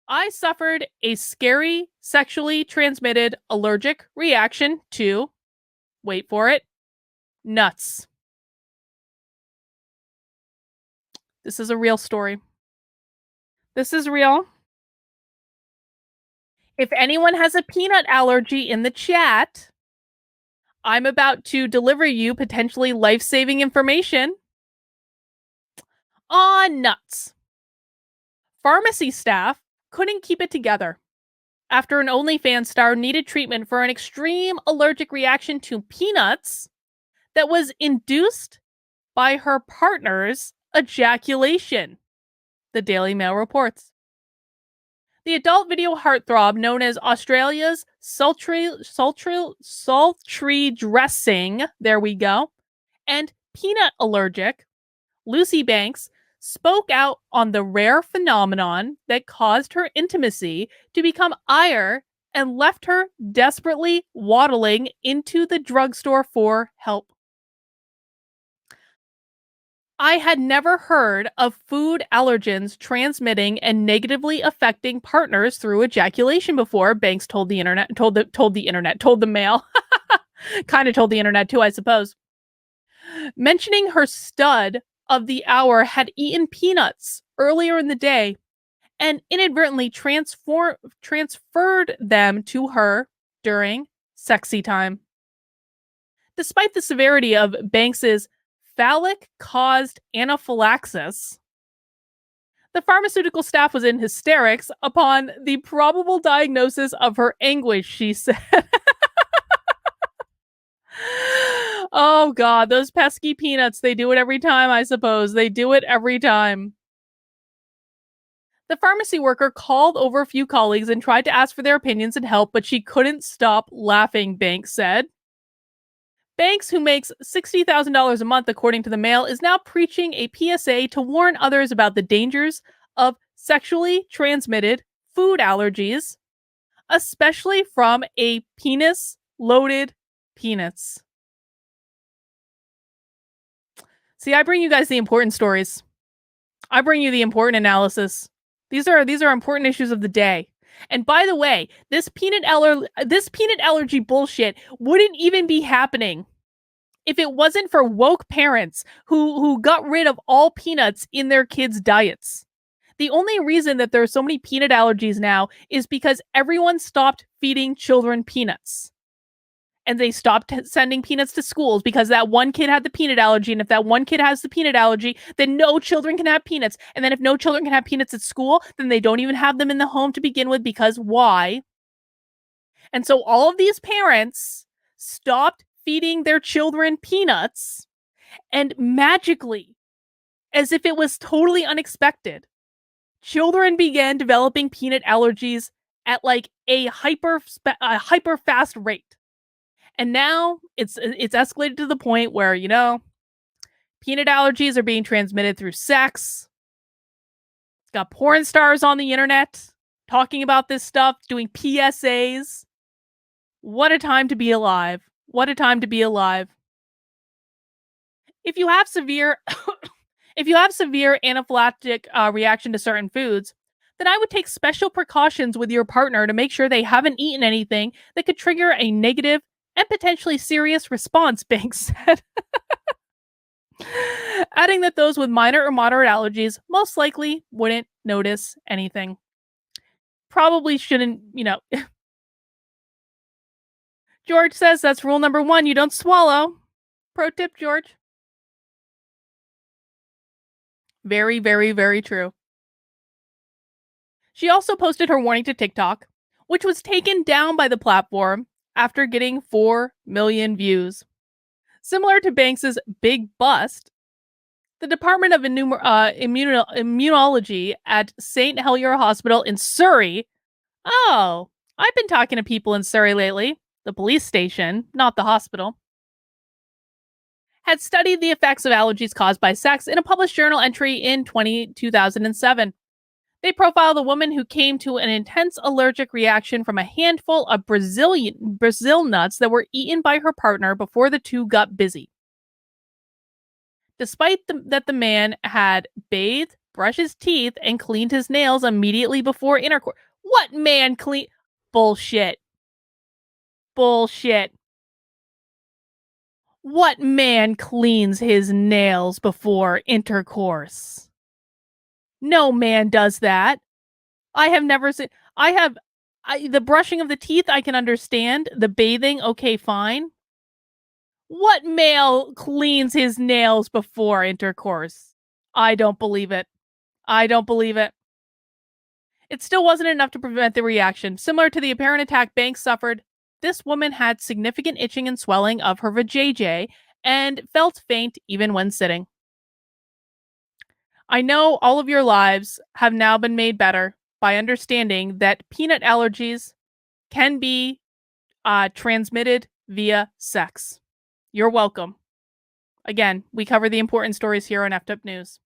I suffered a scary sexually transmitted allergic reaction to, wait for it, nuts. This is a real story. This is real. If anyone has a peanut allergy in the chat, I'm about to deliver you potentially life-saving information on nuts. Pharmacy staff couldn't keep it together after an OnlyFans star needed treatment for an extreme allergic reaction to peanuts that was induced by her partner's ejaculation, the Daily Mail reports. The adult video heartthrob known as Australia's sultry dressing, there we go, and peanut allergic, Lucy Banks, spoke out on the rare phenomenon that caused her intimacy to become ire and left her desperately waddling into the drugstore for help. I had never heard of food allergens transmitting and negatively affecting partners through ejaculation before, Banks told the Mail. Kind of told the internet too, I suppose. Mentioning her stud of the hour had eaten peanuts earlier in the day and inadvertently transferred them to her during sexy time. Despite the severity of Banks's phallic-caused anaphylaxis, the pharmaceutical staff was in hysterics upon the probable diagnosis of her anguish, she said. Oh, God, those pesky peanuts, they do it every time, I suppose. They do it every time. The pharmacy worker called over a few colleagues and tried to ask for their opinions and help, but she couldn't stop laughing, Banks said. Banks, who makes $60,000 a month according to the Mail, is now preaching a PSA to warn others about the dangers of sexually transmitted food allergies, especially from a penis-loaded peanuts. See, I bring you guys the important stories. I bring you the important analysis. These are important issues of the day. And by the way, this peanut allergy bullshit wouldn't even be happening if it wasn't for woke parents who got rid of all peanuts in their kids' diets. The only reason that there are so many peanut allergies now is because everyone stopped feeding children peanuts. And they stopped sending peanuts to schools because that one kid had the peanut allergy. And if that one kid has the peanut allergy, then no children can have peanuts. And then if no children can have peanuts at school, then they don't even have them in the home to begin with, because why? And so all of these parents stopped feeding their children peanuts, and magically, as if it was totally unexpected, children began developing peanut allergies at like a hyper fast rate. And now it's escalated to the point where, you know, peanut allergies are being transmitted through sex. It's got porn stars on the internet talking about this stuff, doing PSAs. What a time to be alive. What a time to be alive. If you have severe anaphylactic reaction to certain foods, then I would take special precautions with your partner to make sure they haven't eaten anything that could trigger a negative and potentially serious response, Banks said. Adding that those with minor or moderate allergies most likely wouldn't notice anything. Probably shouldn't, you know. George says that's rule number 1, you don't swallow. Pro tip, George. Very, very, very true. She also posted her warning to TikTok, which was taken down by the platform after getting 4 million views. Similar to Banks's big bust, the Department of Immunology at St. Helier Hospital in Surrey. Oh, I've been talking to people in Surrey lately. The police station, not the hospital. Had studied the effects of allergies caused by sex in a published journal entry in 2007. They profiled a woman who came to an intense allergic reaction from a handful of Brazil nuts that were eaten by her partner before the two got busy. Despite that the man had bathed, brush his teeth and cleaned his nails immediately before intercourse. What man clean? Bullshit. Bullshit. What man cleans his nails before intercourse? No man does that. I have never seen. The brushing of the teeth. I can understand. The bathing. Okay, fine. What male cleans his nails before intercourse? I don't believe it. I don't believe it. It still wasn't enough to prevent the reaction. Similar to the apparent attack Banks suffered, this woman had significant itching and swelling of her vajayjay and felt faint even when sitting. I know all of your lives have now been made better by understanding that peanut allergies can be transmitted via sex. You're welcome. Again, we cover the important stories here on Effed Up News.